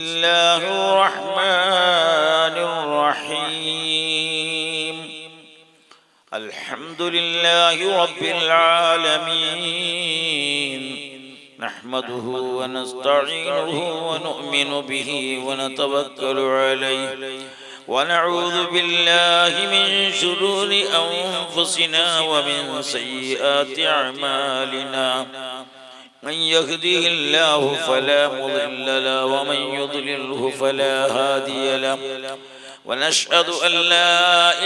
الله الرحمن الرحيم. الحمد لله رب العالمين، نحمده ونستعينه ونؤمن به ونتوكل عليه، ونعوذ بالله من شرور أنفسنا ومن سيئات أعمالنا. من يهده الله فلا مضل له ومن يضلله فلا هادي له، ونشهد أن لا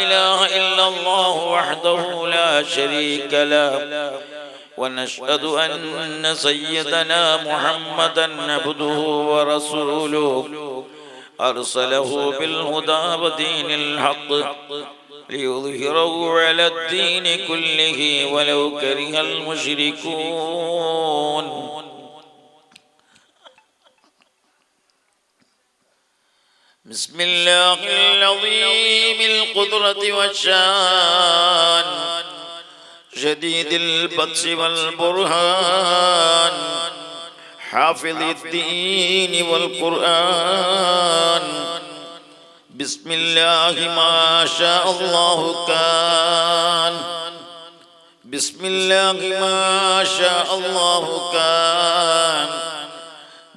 إله إلا الله وحده لا شريك له، ونشهد أن سيدنا محمدا عبده ورسوله أرسله بالهدى ودين الحق ليظهره على الدين كله ولو كره المشركون. بسم الله العظيم القدرة والشان، شديد البطش والبرهان، حافظ الدين والقرآن. بسم الله ما شاء الله كان، بسم الله ما شاء الله كان،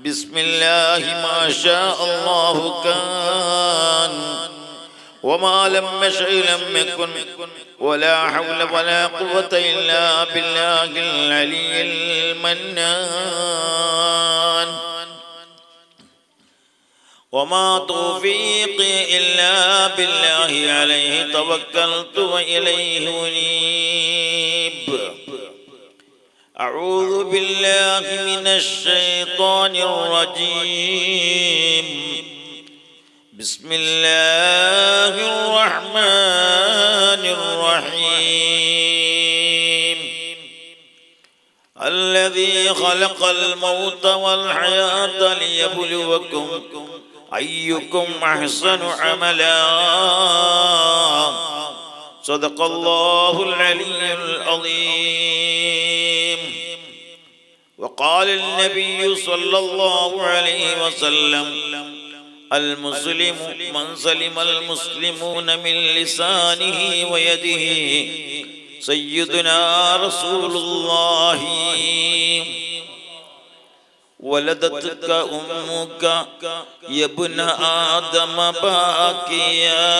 بسم الله ما شاء الله كان، وما لم يشأ لم يكن، ولا حول ولا قوة إلا بالله العلي المنان. وما توفيقي إلا بالله، عليه توكلت وإليه أنيب. أعوذ بالله من الشيطان الرجيم. بسم الله الرحمن الرحيم. الذي خلق الموت والحياة ليبلوكم أيكم أحسن عملا. صدق الله العلي العظيم. وقال النبي صلى الله عليه وسلم: المسلم من سلم المسلمون من لسانه ويده. سيدنا رسول الله. ولدتك أمك يا ابن آدم باكيا،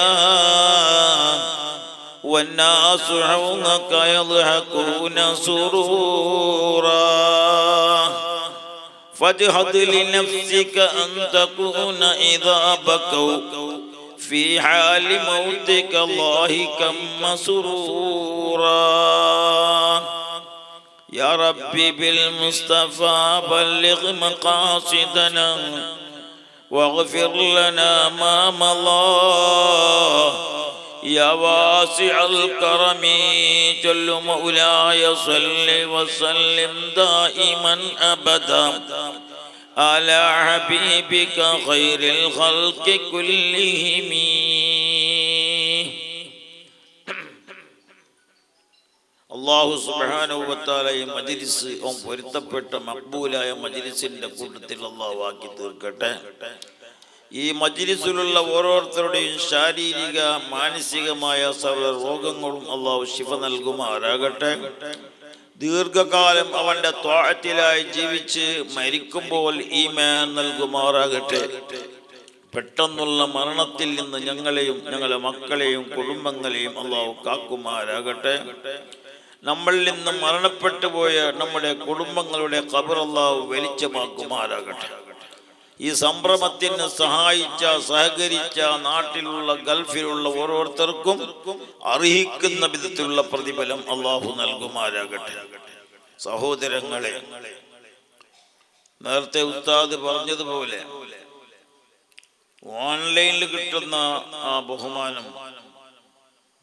والناس حولك يضحكون سرورا. فاجهد لنفسك أن تكون إذا بكوا في حال موتك ضاحكا مسرورا. يا ربي بالمصطفى بلغ مقاصدنا، واغفر لنا ما مضى. يا واسع الكرم جل مولاي صل وسلم دائما أبدا على حبيبك خير الخلق كلهم. അല്ലാഹു സുബ്ഹാനഹു വ തആല ഈ മജ്ലിസ് പൊരുത്തപ്പെട്ട മഖ്ബൂലായ മജ്ലിസിന്റെ കൂട്ടത്തിൽ അല്ലാഹു ആക്കി തീർക്കട്ടെ. ഈ മജ്ലിസിലുള്ള ഓരോരുത്തരുടെയും ശാരീരിക മാനസികമായ സർവ്വ രോഗങ്ങളും അല്ലാഹു ശിഫ നൽകുമാറാകട്ടെ. ദീർഘകാലം അവന്റെ ത്വാഅത്തിലായി ജീവിച്ച് മരിക്കുമ്പോൾ ഈമാൻ നൽകുമാറാകട്ടെ. പെട്ടെന്നുള്ള മരണത്തിൽ നിന്ന് ഞങ്ങളെയും ഞങ്ങളുടെ മക്കളെയും കുടുംബങ്ങളെയും അല്ലാഹു കാക്കുമാറാകട്ടെ. നമ്മളിൽ നിന്ന് മരണപ്പെട്ടു പോയ നമ്മുടെ കുടുംബങ്ങളുടെ ഖബർ അല്ലാഹു വെളിച്ചമാക്കുമാറാകട്ടെ. ഈ സംരംഭത്തിന് സഹായിച്ച സഹകരിച്ച നാട്ടിലുള്ള ഗൾഫിലുള്ള ഓരോരുത്തർക്കും അർഹിക്കുന്ന വിധത്തിലുള്ള പ്രതിഫലം അല്ലാഹു നൽകുമാറാകട്ടെ. സഹോദരങ്ങളെ, നേരത്തെ ഉസ്താദ് പറഞ്ഞതുപോലെ ഓൺലൈനിൽ കിട്ടുന്ന ആ ബഹുമാനം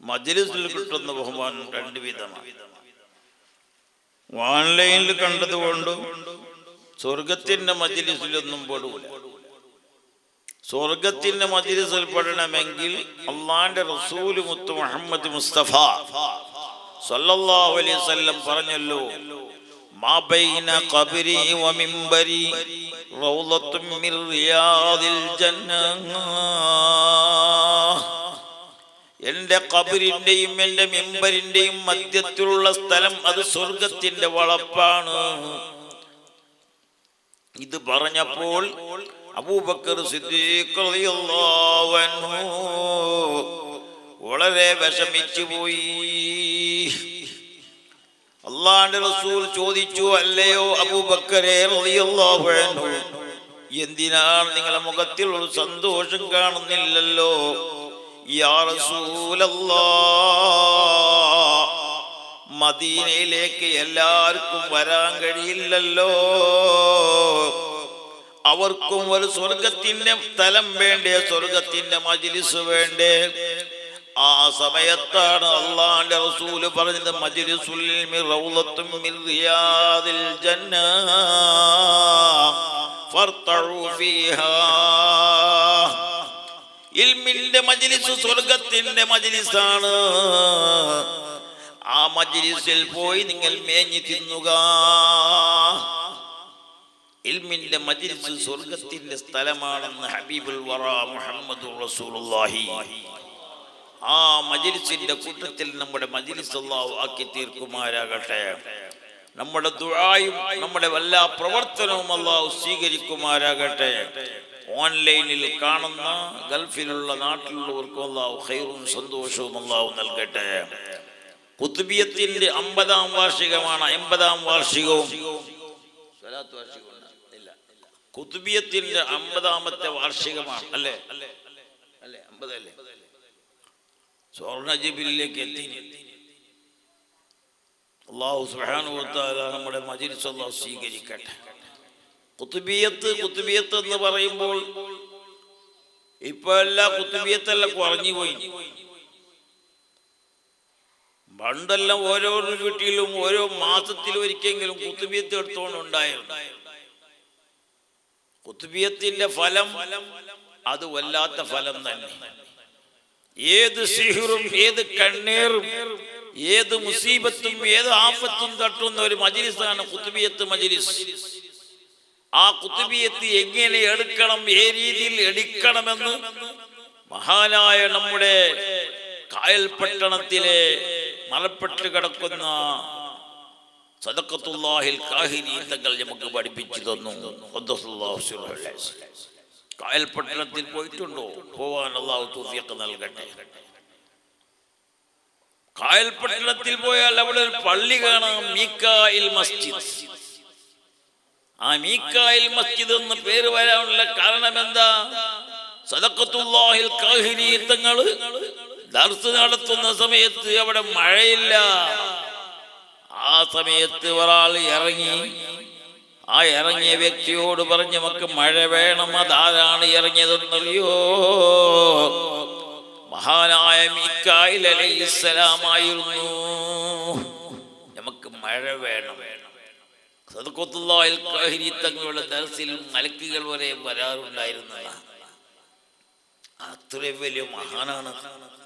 മജ്ലിസിൽ കിട്ടുന്ന ബഹുമാനം രണ്ട് വിധമാണ്. ഓൺലൈനിൽ കണ്ടതുകൊണ്ടും സ്വർഗത്തിന്റെ മജ്ലിസിലൊന്നും പെടൂല. സ്വർഗത്തിന്റെ മജ്ലിസിൽ പെടണമെങ്കിൽ അള്ളാന്റെ റസൂൽ മുത്ത് മുഹമ്മദ് മുസ്തഫ സല്ലല്ലാഹു അലൈഹി വസല്ലം പറഞ്ഞല്ലോ: മാ ബൈന ഖബ്രി വ മിംബരി റൗളത്തും മിൻ റിയാദിൽ ജന്നah. എന്റെ ഖബറിന്റെയും എന്റെ മിമ്പറിന്റെയും മധ്യത്തിലുള്ള സ്ഥലം അത് സ്വർഗത്തിന്റെ വളപ്പാണ്. ഇത് പറഞ്ഞപ്പോൾ അബൂബക്കർ സിദ്ദീഖ് റളിയല്ലാഹു അൻഹു വളരെ വിഷമിച്ചു പോയി. അല്ലാഹുവിന്റെ റസൂൽ ചോദിച്ചു, അല്ലയോ അബൂബക്കറെ റളിയല്ലാഹു അൻഹു, എന്തിനാണ് നിങ്ങളുടെ മുഖത്തിൽ ഒരു സന്തോഷം കാണുന്നില്ലല്ലോ? യാ റസൂലല്ലാഹ്, മദീനയിലേക്ക് എല്ലാവർക്കും വരാൻ കഴിയില്ലല്ലോ. അവർക്കും ഒരു സ്വർഗത്തിന്റെ സ്ഥലം വേണ്ടേ, സ്വർഗത്തിന്റെ മജ്ലിസ് വേണ്ടേ? ആ സമയത്താണ് അല്ലാഹുവിന്റെ റസൂല് പറഞ്ഞത്, മജ്ലിസുൽ ഇൽമി റൗളത്തും മിൻ റിയാദിൽ ജന്നah ഫർതഉ ഫീഹാ. ഇൽമിന്റെ മജ്ലിസ് സ്വർഗത്തിന്റെ മജ്ലിസാണ്. ആ മജ്ലിസിൽ പോയി നിങ്ങൾ മേഞ്ഞു തിന്നുക. ഇൽമിന്റെ മജ്ലിസ് സ്വർഗത്തിന്റെ സ്ഥലമാണെന്ന് ഹബീബുൽ വറ മുഹമ്മദുർ റസൂലുള്ളാഹി. ആ മജ്ലിസിന്റെ കൂട്ടത്തിൽ നമ്മുടെ മജ്ലിസ് അല്ലാഹു ആക്കി തീർക്കുമാരാകട്ടെ. നമ്മുടെ ദുആയും നമ്മുടെ എല്ലാ പ്രവർത്തനവും അല്ലാഹു സ്വീകരിക്കുമാരാകട്ടെ. ഓൺലൈനിൽ കാണുന്ന ഗൾഫിലുള്ള നാട്ടിലുള്ളവർക്കും അല്ലാഹു ഖൈറും സന്തോഷവും അല്ലാഹു നൽകട്ടെ. ഖുത്ബിയത്തിന്റെ 50-ാം വാർഷികമാണ്. 50-ാം വാർഷികവും ഖുത്ബിയത്തിന്റെ 50-ാമത്തെ വാർഷികമാണ്. അല്ലേ 50 അല്ലേ? സ്വർണ്ണ ജിബിലേക്ക് എത്തി. അല്ലാഹു സുബ്ഹാനഹു വ തആല നമ്മുടെ മജ്ലിസ് അല്ലാഹു സ്വീകരിക്കട്ടെ. ഖുത്ബിയത്ത് എന്ന് പറയുമ്പോൾ ഇപ്പൊ എല്ലാ ഖുത്ബിയത്തെല്ലാം കുറഞ്ഞു പോയി. പണ്ടെല്ലാം ഓരോ വീട്ടിലും ഓരോ മാസത്തിലും ഒരിക്കലെങ്കിലും ഖുത്ബിയത്ത് എടുത്തോണ്ടുണ്ടായിരുന്നു. ഖുത്ബിയത്തിന്റെ ഫലം അത് വല്ലാത്ത ഫലം തന്നെ. ഏത് സിഹ്റും ഏത് കണ്ണീറും ഏത് മുസീബത്തും ഏത് ആഫത്തും തട്ടുന്ന ഒരു മജ്ലിസാണ് ഖുത്ബിയത്ത് മജ്ലിസ്. ആ ഖുത്ബിയത്ത് എങ്ങനെ എടുക്കണം, ഏ രീതിയിൽ എടുക്കണമെന്ന് മഹാനായ നമ്മുടെ കായൽ പട്ടണത്തിലെ മലപ്പെട്ട് കിടക്കുന്ന സദഖത്തുല്ലാഹിൽ കാഹിരി തങ്ങൾ നമുക്ക് പഠിപ്പിച്ചു തന്നു. കായൽ പട്ടണത്തിൽ പോയിട്ടുണ്ടോ? പോവാൻ അല്ലാഹു തൗഫീഖ് നൽകട്ടെ. കായൽ പട്ടണത്തിൽ പോയാൽ അവിടെ ഒരു പള്ളി കാണാം, മീകായിൽ മസ്ജിദ്. ആ മീകായിൽ മസ്ജിദ് എന്ന് പേര് വരാനുള്ള കാരണം എന്താ? സദഖത്തുല്ലാഹിൽ കാഹിരി തങ്ങൾ ദർസ് നടത്തുന്ന സമയത്ത് അവിടെ മഴയില്ല. ആ സമയത്ത് ഒരാൾ ഇറങ്ങി. ആ ഇറങ്ങിയ വ്യക്തിയോട് പറഞ്ഞു, നമുക്ക് മഴ വേണം. അതാരാണ് ഇറങ്ങിയതെന്നറിയോ? മഹാനായ മീകായിൽ അലൈഹിസ്സലാമായിരുന്നു. നമുക്ക് മഴ വേണം. സദഖത്തുല്ലാഹിൽ കാഹിരി തങ്ങളുടെ ദർസിൽ മലക്കുകൾ വരെ വരാറുണ്ടായിരുന്നതാണ്. അത്രയും വലിയ മഹാനാണ്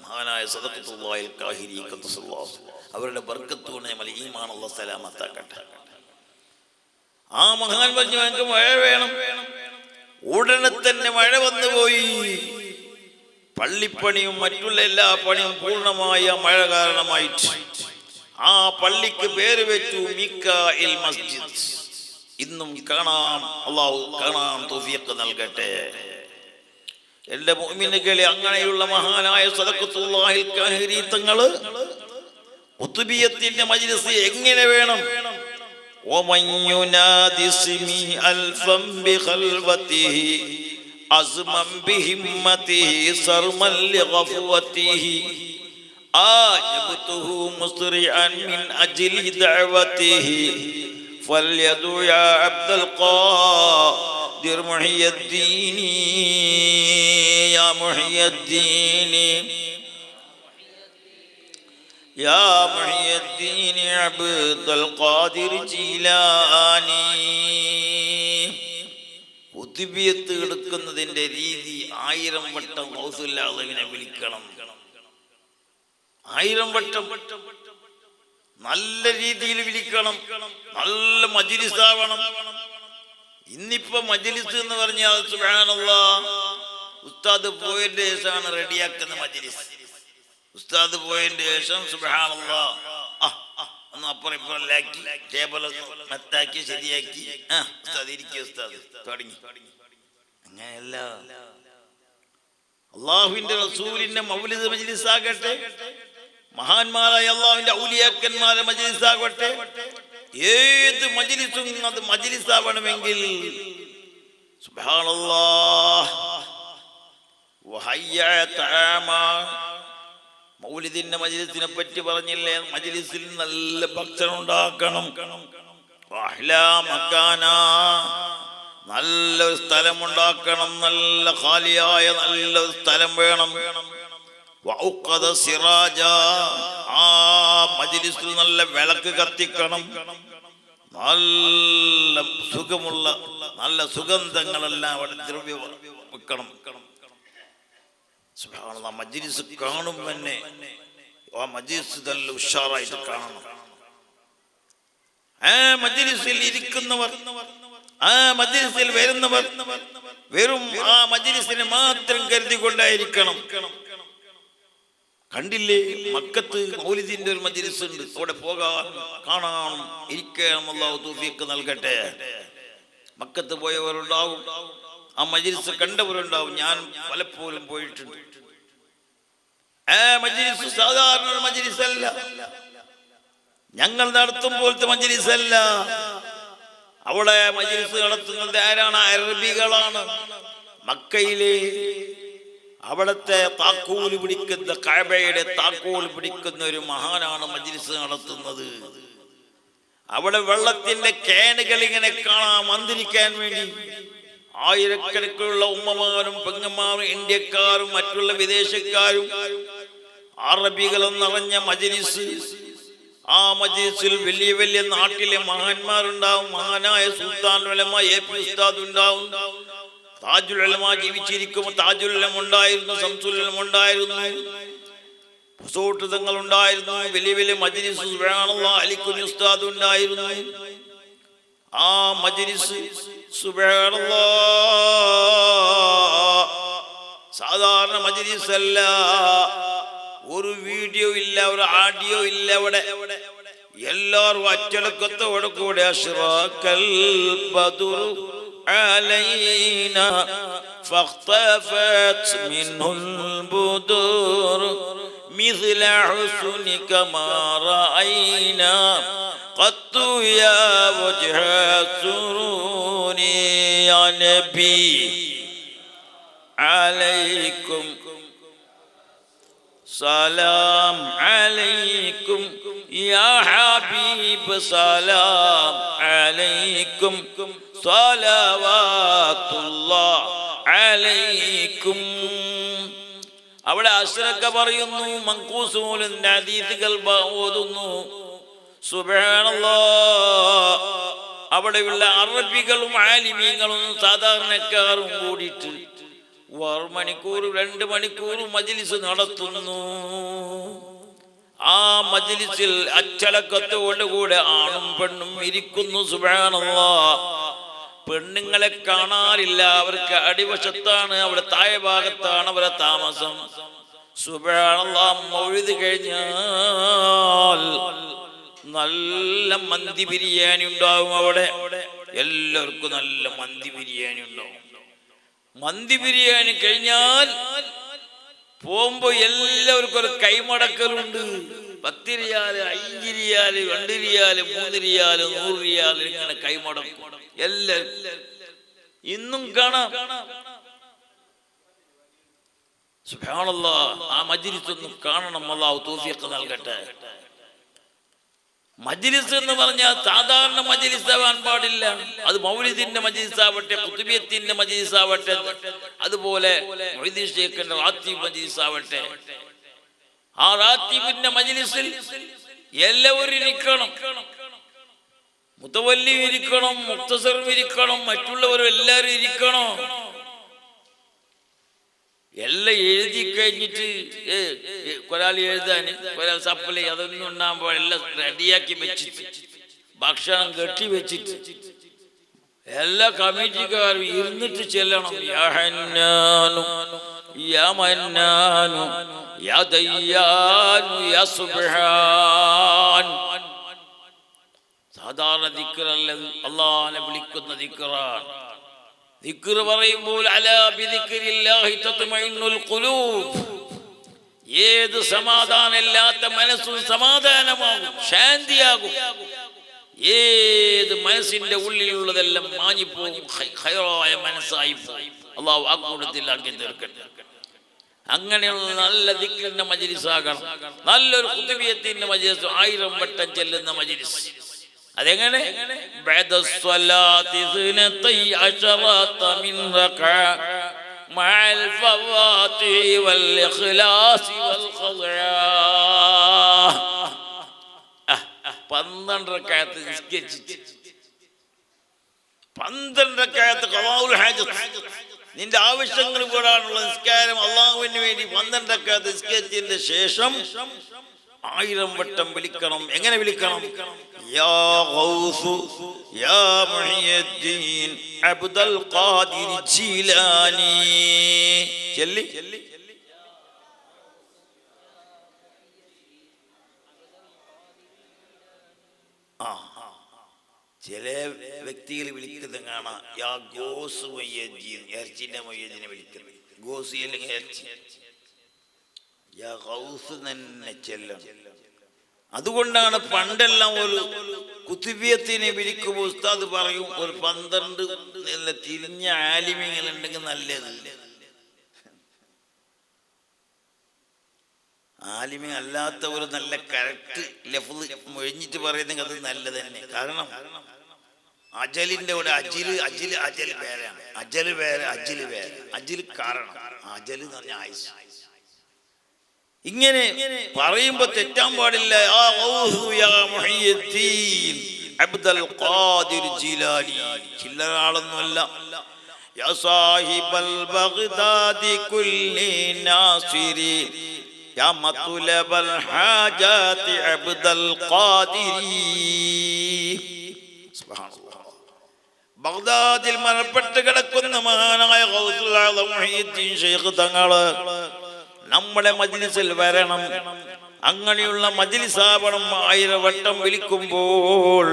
മഹാനായ സദഖത്തുല്ലാഹിൽ കാഹിരി ഖദ്ദസല്ലാഹു. അവരുടെ ബർക്കത്ത് കൊണ്ട് നമ്മൾ ഈമാൻ അല്ലാഹു സലാമത്താക്കട്ടെ. ആ മഹാൻ പറഞ്ഞു, ഞങ്ങൾക്ക് മഴ വേണം. ഉടനെ തന്നെ മഴ വന്നുപോയി. പള്ളിപ്പണിയും മറ്റുള്ള എല്ലാ പണിയും പൂർണ്ണമായ മഴ കാരണമായിട്ട് ആ പള്ളിക്ക് പേര് വെച്ചു മീകായിൽ മസ്ജിദ്. ഇന്നും കാണാം. അല്ലാഹു കാണാൻ തൗഫീഖ് നൽകട്ടെ. എന്റെ മുഅ്മിനുകളെ, അങ്ങനെയുള്ള മഹാനായ സദഖത്തുല്ലാഹിൽ കാഹിരി തങ്ങള് ഖുത്ബിയത്തിന്റെ മജ്ലിസ് എങ്ങനെ വേണം? ومن ينادي اسمي ألفا بخلوته عزما بهمته صرما لغفوته آجبته مسرعا من أجل دعوته فليدع يا عبد القادر محي الدين يا محي الدين يا محي الدين عبد القادر ജീലാനി. ഖുത്ബിയത്ത് എടുക്കുന്നതിന്റെ രീതി 1000 വട്ടം ഗൗസുൽ ആദമിനെ വിളിക്കണം. 1000 വട്ടം നല്ല രീതിയിൽ വിളിക്കണം, നല്ല മജ്‌ലിസാവണം. ഇന്നിപ്പോ മജ്‌ലിസ് എന്ന് പറഞ്ഞാൽ സുബ്ഹാനല്ലാഹ് ഉസ്താദ് പോയതിന്റെ ശേഷമാണ് റെഡിയാക്കുന്ന മജ്‌ലിസ്. ഉസ്താദ് പോയതിന്റെ ശേഷം സുബ്ഹാനല്ലാഹ് ഒന്ന് അപ്പുറം ഇപ്പുറം ടേബിൾ മെത്താക്കി ശരിയാക്കി ഉസ്താദ് ഇരിക്കുക, ഉസ്താദ് തുടങ്ങി. അങ്ങനെയല്ല. അള്ളാഹുവിന്റെ റസൂലിന്റെ മൗലിദ് മജ്‌ലിസ് ആകട്ടെ, മഹാന്മാരായ അള്ളാഹുവിന്റെ ഔലിയാക്കന്മാരുടെ മജ്‌ലിസ് ആകട്ടെ, ഏത് മജ്‌ലിസും അത് മജ്‌ലിസ് ആവണമെങ്കിൽ സുബ്ഹാനല്ലാഹ് വഹയ്യ തആമ. മൗലിദിന്റെ മജ്‌ലിസിനെ പറ്റി പറഞ്ഞില്ലേ, മജ്‌ലിസിൽ നല്ല ഭക്ഷണം ഉണ്ടാക്കണം. വഅഹ്ലാ മക്കാന, നല്ലൊരു സ്ഥലം ഉണ്ടാക്കണം, നല്ല ഖാലിയായ നല്ലൊരു സ്ഥലം വേണം. വഅഖദ സിറാജ, ആ മജ്‌ലിസിൽ നല്ല വിളക്ക് കത്തിക്കണം, നല്ല സുഖമുള്ള നല്ല സുഗന്ധങ്ങളെല്ലാം അവിടെ ദ്രവ്യ വെക്കണം. സുബ്ഹാനല്ലാഹ്, മജ്‌ലിസ് കാണും തന്നെ ആ മജ്‌ലിസ് നല്ല ഉഷാറായിട്ട് കാണണം. ആ മജ്‌ലിസിൽ ഇരിക്കുന്നവർ, ആ മജ്‌ലിസിൽ വരുന്നവർ വെറും ആ മജ്‌ലിസിനെ മാത്രം കരുതിക്കൊണ്ടായിരിക്കണം. കണ്ടില്ലേ, മക്കത്ത് മൗലിദിന്റെ ഒരു മജ്‌ലിസ് ഉണ്ട്, അവിടെ പോകാൻ കാണാൻ ഇരിക്കണം. അല്ലാഹു തൗഫീഖ് നൽകട്ടെ. മക്കത്ത് പോയവരുണ്ടാവും, ആ മജ്‌ലിസ് കണ്ടവരുണ്ടാവും. ഞാൻ പലപ്പോഴും പോയിട്ടുണ്ട്. ആ മജ്‌ലിസ് സാധാരണ ഒരു മജ്‌ലിസ് അല്ല, ഞങ്ങൾ നടത്തും പോലത്തെ മജ്‌ലിസ് അല്ല. അവിടെ മജ്‌ലിസ് നടത്തുന്നത് ആരാണ്? അറബികളാണ്. മക്കയിലെ അവിടത്തെ താക്കോൽ പിടിക്കുന്ന, കഅബയുടെ താക്കോൽ പിടിക്കുന്ന ഒരു മഹാനാണ് മജ്‌ലിസ് നടത്തുന്നത്. അവിടെ വെള്ളത്തിന്റെ ക്യാനുകൾ ഇങ്ങനെ കാണാൻ മന്ത്രിക്കാൻ വേണ്ടി ആയിരക്കണക്കിനുള്ള ഉമ്മമാരും പെങ്ങന്മാരും ഇന്ത്യക്കാരും മറ്റുള്ള വിദേശക്കാരും അറബികളും നിറഞ്ഞ മജ്‌ലിസ്. ആ മജ്‌ലിസിൽ വലിയ വലിയ നാട്ടിലെ മഹാന്മാരുണ്ടാവും. മഹാനായ സുൽത്താൻ ഉലമ എ പി ഉസ്താദ് ഉണ്ടാവും. താജുൽ ഉലമ ജീവിച്ചിരിക്കുമ്പോൾ താജുൽ ഉലമ ഉണ്ടായിരുന്നു, ശംസുൽ ഉലമ ഉണ്ടായിരുന്നു, തങ്ങൾ ഉണ്ടായിരുന്നു. വലിയ വലിയ മജ്‌ലിസ് സുബ്ഹാനല്ലാഹ് അലിക്കുഞ്ഞി ഉസ്താദ് ഉണ്ടായിരുന്നു. ആ മജ്‌ലിസ് സുബ്ഹാനല്ലാഹ് സാധാരണ മജ്‌ലിസ് അല്ല. ഒരു വീഡിയോ ഇല്ല, ഒരു ആഡിയോ ഇല്ല. അവിടെ എല്ലാവരും അച്ചടക്കത്തോടെ കൂടെ അശ്റാഖൽ ബദറു അലൈനാ ഫഖ്തഫത് മിൻഹുൽ ബുദൂർ മിസ്ല ഹുസ്നിക മാ റഅയ്നാ ഖത്തു യാ വജ്ഹ സുറൂനി യാ നബി അലൈക്കും സലാം അലൈക്കും യാ ഹബീബ് സലാം അലൈക്കും സ്വലവാത്തുല്ലാഹ് അലൈക്കും. അവിടെ അശ്റക പറയുന്നു, മൻഖൂസുലിന്റെ ഹദീസുകൾ ഓതുന്നു. സുബ്ഹാനല്ലാഹ്, അവിടെയുള്ള അറബികളും ആലിമീങ്ങളും സാധാരണക്കാരും കൂടിയിട്ട് 1 മണിക്കൂർ 2 മണിക്കൂർ മജ്‌ലിസ് നടത്തുന്നു. ആ മജ്‌ലിസിൽ അച്ചടക്കത്തോടുകൂടെ ആണും പെണ്ണും ഇരിക്കുന്നു. സുബ്ഹാനല്ലാഹ്, പെണ്ണുങ്ങളെ കാണാറില്ല, അവർക്ക് അടിവശത്താണ്, അവിടെ താഴെ ഭാഗത്താണ് അവരെ താമസം. സുബ്ഹാനല്ലാഹ്, മൗലിദ് കഴിഞ്ഞാൽ നല്ല മന്തി ബിരിയാണി ഉണ്ടാവും. അവിടെ എല്ലാവർക്കും നല്ല മന്തി ബിരിയാണി ഉണ്ടാവും. മന്തി ബിരിയാണി കഴിഞ്ഞാൽ പോകുമ്പോ എല്ലാവർക്കും ഒരു കൈമടക്കലുണ്ട്. 10 riyal, 5 riyal, 2 riyal, 3 riyal, 100 riyal ഇങ്ങനെ കൈമടക്കും എല്ലാവർക്കും. ഇന്നും കാണാം. സുബ്ഹാനല്ലാഹ്, ആ മജ്‌ലിസ് ഒന്ന് കാണണം. അല്ലാഹു തൗഫീഖ് നൽകട്ടെ. മജ്‌ലിസ് എന്ന് പറഞ്ഞാൽ സാധാരണ മജ്‌ലിസ് ആവാൻ പാടില്ല. അത് മൗലിദിന്റെ മജ്‌ലിസ് ആവട്ടെ, ഖുതുബിയത്തിന്റെ മജ്‌ലിസ് ആവട്ടെ, അതുപോലെ മൊയ്‌ദീൻ ശൈഖിന്റെ റാത്തീബ് മജ്‌ലിസ് ആവട്ടെ. ആ റാത്തീബിന്റെ മജ്‌ലിസിൽ എല്ലാവരും ഇരിക്കണം. മുതവല്ലി ഇരിക്കണം, മുഖ്തസറും ഇരിക്കണം, മറ്റുള്ളവരും എല്ലാവരും ഇരിക്കണം. എല്ലാം എഴുതി കഴിഞ്ഞിട്ട് ഒരാൾ എഴുതാൻ ഒരാൾ സപ്ലൈ അതൊന്നും ഉണ്ടാകുമ്പോൾ എല്ലാം റെഡിയാക്കി വെച്ചിട്ട് ഭക്ഷണം കെട്ടി വെച്ചിട്ട് എല്ലാ കമ്മിറ്റിക്കാരും ഇരുന്നിട്ട് ചെല്ലണം. യാ ഹന്നാനു യാ മന്നാനു യാ ദയ്യാനു യാ സുബ്ഹാൻ. സാധാരണ ദിക്റല്ല, അല്ലാഹുവിനെ വിളിക്കുന്ന ദിക്റാണ്. ദിക്ർ പറയുമ്പോൾ അലാ ബിദിക്രില്ലാഹി തത്മഇന്നുൽ ഖുലൂബ്. ഏത് സമാധാനമില്ലാത്ത മനസ്സും സമാധാനമാകും, ശാന്തിയാകും. ഏത് മനസ്സിന്റെ ഉള്ളിലുള്ളതെല്ലാം മാഞ്ഞിപ്പോകും, ഖൈറായ മനസ്സായി പോകും. അല്ലാഹു ആക്കി തീർക്കട്ടെ. അങ്ങനെയുള്ള നല്ല ദിക്റിന്റെ മജ്ലിസാകണം. നല്ലൊരു ഖുതുബിയത്തിന്റെ മജ്ലിസ്, 1000 വട്ടം ചെല്ലുന്ന മജ്ലിസ്. അതെങ്ങനെ? ബഅദ സ്വലാത്തി 12 മിൻ റകഅ മഅൽ ഫവാത്തിഹി വൽ ഇഖ്ലാസി വൽ ഖദഅ. 12 റകഅത്ത് നിസ്കരിച്ചിട്ട് 12 റകഅത്ത് ഖളാഉൽ ഹാജത്ത്, നിന്റെ ആവശ്യങ്ങൾ കൂടാനുള്ള നിസ്കാരം അല്ലാഹുവിന് വേണ്ടി 12 റകഅത്ത് നിസ്കരിച്ചതിന്റെ ശേഷം 1000 വട്ടം വിളിക്കണം. എങ്ങനെ വിളിക്കണം? യാ ഗൗസു യാ മുഹിയുദ്ദീൻ അബ്ദുൽ ഖാദിർ ജീലാനി. ചൊല്ലി ചില വ്യക്തികൾ വിളിക്കുന്നത് കാണാം, യാ ഗോസ് മൊയ്യദ്ദീൻ, ഇറച്ചിന്റെ മൊയ്യദ്ദീനെ വിളിക്കുന്നത്. ഗോസ് അല്ലെങ്കിൽ ഇറച്ചി, യാ ഗൗസ് തന്നെ ചെല്ലണം. അതുകൊണ്ടാണ് പണ്ടെല്ലാം ഒരു കുതുബിയത്തിനെ വിളിക്കുമ്പോൾ ഉസ്താദ് പറയും, ഒരു 12 തിരിഞ്ഞ ആലിമ്യങ്ങൾ ഉണ്ടെങ്കിൽ നല്ലത്. ആലിമ്യ അല്ലാത്ത ഒരു നല്ല കറക്റ്റ് ലഫ്ള് മൊഴിഞ്ഞിട്ട് പറയുന്നെങ്കിൽ അത് നല്ലത് തന്നെ. കാരണം അജലിന്റെ കൂടെ അജിൽ വേറെയാണ്. അജല് വേറെ, അജില് വേറെ. അജില് കാരണം, അജല് എന്ന് പറഞ്ഞ ആയുസ്. ഇങ്ങനെ പറയുമ്പോ തെറ്റാൻ പാടില്ല. യാ ഗൗസ് യാ മുഹിയുദ്ദീൻ അബ്ദുൽ ഖാദിർ ജീലാനി, ചില്ലറ ആളൊന്നുമല്ല. യാ സാഹിബൽ ബഗ്ദാദി കുല്ലി നാസിരി യാ മത്ലബൽ ഹാജാതി അബ്ദുൽ ഖാദിരി. സുബ്ഹാനല്ലാഹ്. ബഗ്ദാദിൽ മരണപ്പെട്ട് കിടക്കുന്ന മഹാനായ ഗൗസുൽ ആദം മുഹിയുദ്ദീൻ ശൈഖ് തങ്ങള് നമ്മുടെ മജ്ലിസിൽ വരണം. അങ്ങനെയുള്ള മജ്ലിസാവണം. 1000 വട്ടം വിളിക്കുമ്പോൾ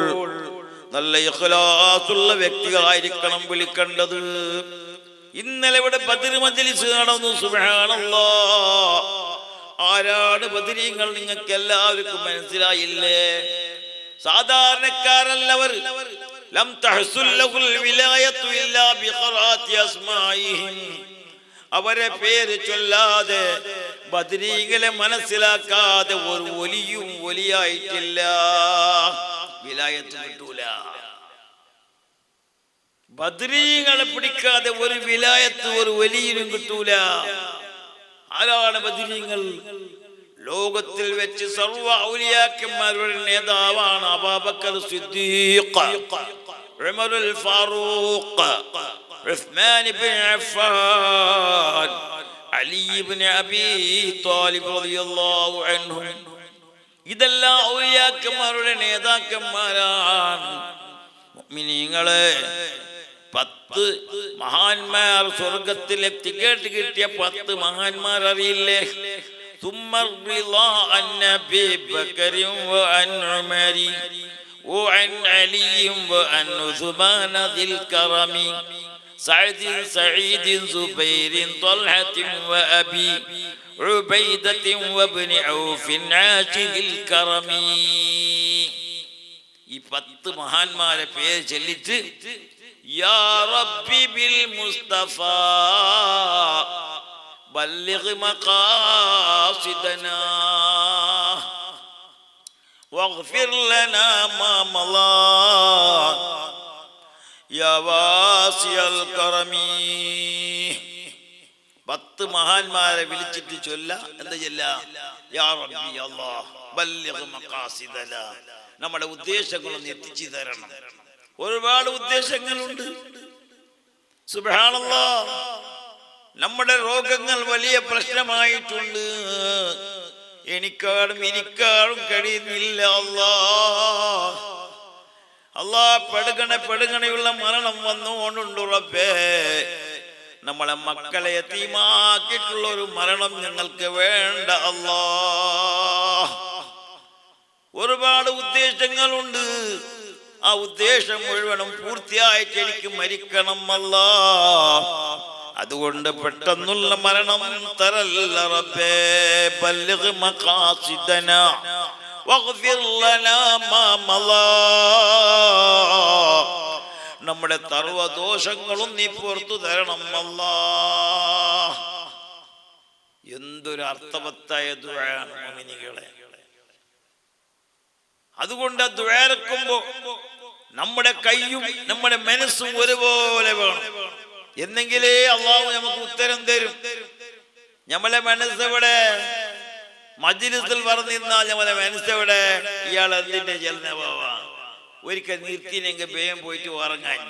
നല്ല ഇഖ്ലാസുള്ള വ്യക്തികളായിരിക്കണം വിളിക്കേണ്ടത്. ഇന്നലെ ഇവിടെ ബദർ മജ്ലിസ് നടന്നു. സുബ്ഹാനല്ലാഹ്. ആരാണ് ബദരീങ്ങൾ? നിങ്ങൾക്ക് എല്ലാവർക്കും മനസ്സിലായില്ലേ? സാധാരണക്കാരല്ലവർ. ലം തഹസുൽ ലഹുൽ വിലായത്തു ഇല്ലാ ബിഖറാത്തി അസ്മാഇഹിം. അവരെ പേര് ചൊല്ലാതെ, ബദരീകളെ മനസ്സിലാക്കാതെ ഒരു വലിയും വലിയായിട്ടില്ല. വിലായത്ത് കിട്ടൂല. ബദരീകളെ പിടിക്കാതെ ഒരു വിലായത്ത് ഒരു വലിയനും കിട്ടൂല. ആരാണ് ബദരീങ്ങൾ? ലോകത്തിൽ വെച്ച് സർവ്വ ഔലിയാക്കന്മാരുടെ നേതാവാണ് അബൂബക്കർ സിദ്ദീഖ്, ഉമറുൽ ഫാറൂഖ്, ഉസ്മാൻ ഇബ്നു അഫ്ഫാൻ, അലി ഇബ്നു അബീ ത്വാലിബ് റളിയല്ലാഹു അൻഹു. ഇതെല്ലാം ഔലിയാക്കന്മാരുടെ നേതാക്കന്മാരാണ്. മുഅ്മിനീങ്ങളെ, 10 മഹാന്മാർ സ്വർഗത്തിലെ ടിക്കറ്റ് കിട്ടിയ 10 മഹാന്മാർ അറിയില്ലേ? ثم الرضا عن أبي بكر وعن عمر وعن علي وعن عثمان ذي الكرم سعد سعيد زبير طلحة وأبي عبيدة وابن عوف عاشق الكرم. ഈ 10 മഹാന്മാരെ പേര് ചൊല്ലിട്ട് യാ റബ്ബി ബിൽ മുസ്തഫ ബല്ലിഗ് മഖാസിദനാ വഗ്ഫിർ ലനാ മാ മളാ യാ വാസിഅൽ കറമി. 10 മഹാന്മാരെ വിളിച്ചിട്ട് ചൊല്ല. എന്താ ചൊല്ല? യാ റബ്ബി അല്ലാഹ് ബല്ലിഗ് മഖാസിദനാ, നമ്മുടെ ഉദ്ദേശങ്ങളൊന്ന് എത്തിച്ചു തരണം. ഒരുപാട് ഉദ്ദേശങ്ങളുണ്ട്. സുബ്ഹാനല്ലാഹ്. നമ്മുടെ രോഗങ്ങൾ വലിയ പ്രശ്നമായിട്ടുണ്ട്. എനിക്കാളും കഴിയുന്നില്ല അല്ലാ പെടുകണയുള്ള മരണം വന്നുകൊണ്ടുണ്ട് റബ്ബേ. നമ്മളെ മക്കളെ യതീമാക്കിയിട്ടുള്ള ഒരു മരണം ഞങ്ങൾക്ക് വേണ്ട അല്ലാ. ഒരുപാട് ഉദ്ദേശങ്ങളുണ്ട്. ആ ഉദ്ദേശം മുഴുവനും പൂർത്തിയായിട്ട് എനിക്ക് മരിക്കണം അല്ലാ. അതുകൊണ്ട് പെട്ടെന്നുള്ള മരണം തരല്ല റബ്ബേ. ബല്ലിഗ് മഖാസിദനാ വഗ്ഫിർ ലനാ മാ മളാ. നമ്മുടെ സർവ്വദോഷങ്ങളും നീ പുറത്തു തരണം അല്ലാ. എന്തൊരു അർത്ഥവത്തായ ദുആയാണ് മുഅ്മിനീകളെ. അതുകൊണ്ട് ദുആരക്കുമ്പോ നമ്മുടെ കൈയും നമ്മുടെ മനസ്സും ഒരുപോലെ വേണം. എന്നെങ്കിലേ അള്ളാഹു നമുക്ക് ഉത്തരം തരും. നമ്മളെ മനസ്സെവിടെ? മജ്ലിസിൽ പറഞ്ഞിരുന്നാൽ നമ്മളെ മനസ്സെവിടെ? ഇയാൾ എന്തിന്റെ ജലനവാ ഒരിക്കൽ നിർത്തിനെങ്കിൽ വേഗം പോയിട്ട് ഉറങ്ങാൻ.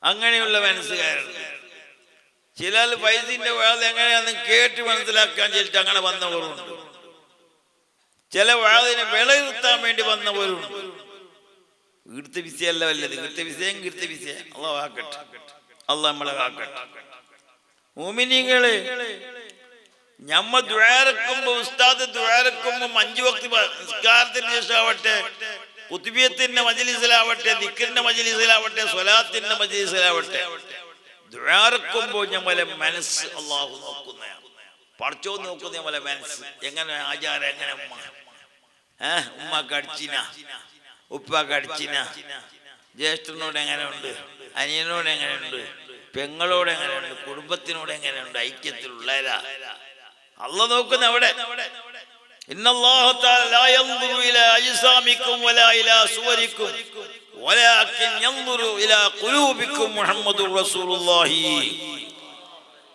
അങ്ങനെയുള്ള മനസ്സുകാരുണ്ട്. ചിലർ ഫൈസിന്റെ വാഴ എങ്ങനെയാന്ന് കേട്ട് മനസ്സിലാക്കാൻ ചെല്ലിട്ട് അങ്ങനെ വന്നവരുണ്ട്. ചില വാഴനെ വിലയിരുത്താൻ വേണ്ടി വന്നവരുണ്ട്. ഇവിടുത്തെ വിഷയല്ല വല്ലത്. ഇവിടുത്തെ വിഷയം അള്ളാഹു ആക്കട്ടെ. അള്ളാഹ് നമ്മളെ ആക്കട്ടെ. മുഅ്മിനീങ്ങളെ, ഞമ്മ ദുആരക്കുമ്പോ ഉസ്താദ് ദുആരക്കുമ്പോ 5 വക്ത് നിസ്കാരത്തിന് ശേഷമാവട്ടെ, ഖുത്ബിയത്തിന്റെ മജ്ലിസിലാവട്ടെ, ദിക്റിന്റെ മജ്ലിസിലാവട്ടെ, സ്വലാത്തിന്റെ മജ്ലിസിലാവട്ടെ, ദുആരക്കുമ്പോ ഞമ്മലെ മനസ്സ് അള്ളാഹു നോക്കുന്നതാണ്. പടച്ചോൻ നോക്കുന്ന ഞമ്മലെ മനസ്സ്. എങ്ങനെ ആചാരം, എങ്ങനെ ഉമ്മ കടിച്ചിന, ഉപ്പ കടിച്ചിന, ജ്യേഷ്ഠനോട് എങ്ങനെയുണ്ട്, അനിയനോട് എങ്ങനെയുണ്ട്, പെങ്ങളോട് എങ്ങനെയുണ്ട്, കുടുംബത്തിനോട് എങ്ങനെയുണ്ട്, ഐക്യത്തിലുള്ളവരാ അല്ലാഹു നോക്കുന്ന അവിടെ. ഇന്നല്ലാഹു തആല ലാ യൻദുറു ഇലാ അജ്സാമിക്കും വലാ ഇലാ സുവരിക്കും വലാകിൻ യൻദുറു ഇലാ ഖുലൂബിക്കും മുഹമ്മദുർ റസൂലുള്ളാഹി.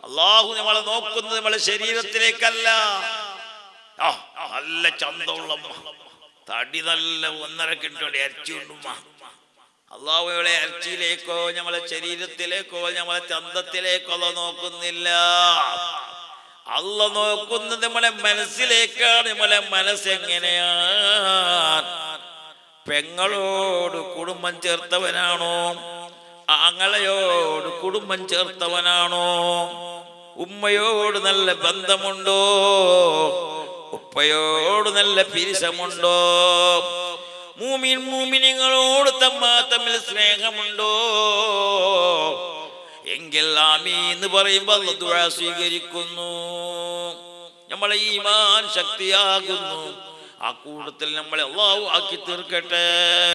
അല്ലാഹു നമ്മളെ നോക്കുന്നത് നമ്മളെ ശരീരത്തിലേക്കല്ല. നല്ല ചന്തമുള്ള തടി, നല്ല 1.5 കിലോയുടെ ഇറച്ചി കൊണ്ടുമ്മ. അള്ളാഹുവിടെ ഇറച്ചിയിലേക്കോ നമ്മളെ ശരീരത്തിലേക്കോ നമ്മളെ ചന്തത്തിലേക്കോ അല്ല നോക്കുന്നില്ല. അല്ല നോക്കുന്നത് നമ്മളെ മനസ്സിലേക്കാണ്. നമ്മളെ മനസ്സെങ്ങനെയാണ്? പെങ്ങളോട് കുടുംബം ചേർത്തവനാണോ? ആങ്ങളയോട് കുടുംബം ചേർത്തവനാണോ? ഉമ്മയോട് നല്ല ബന്ധമുണ്ടോ? ഉപ്പയോട് നല്ല പിരിശമുണ്ടോ? മൂമിനിങ്ങളോട് തമ്മിൽ സ്നേഹമുണ്ടോ? എങ്കിൽ ആമീൻ എന്ന് പറയുമ്പോൾ അല്ലാഹു ദുആ സ്വീകരിക്കുന്നു. നമ്മളെ ഈമാൻ ശക്തിയാകുന്നു. ആ കൂട്ടത്തിൽ നമ്മളെ അല്ലാഹു ആക്കി തീർക്കട്ടെ.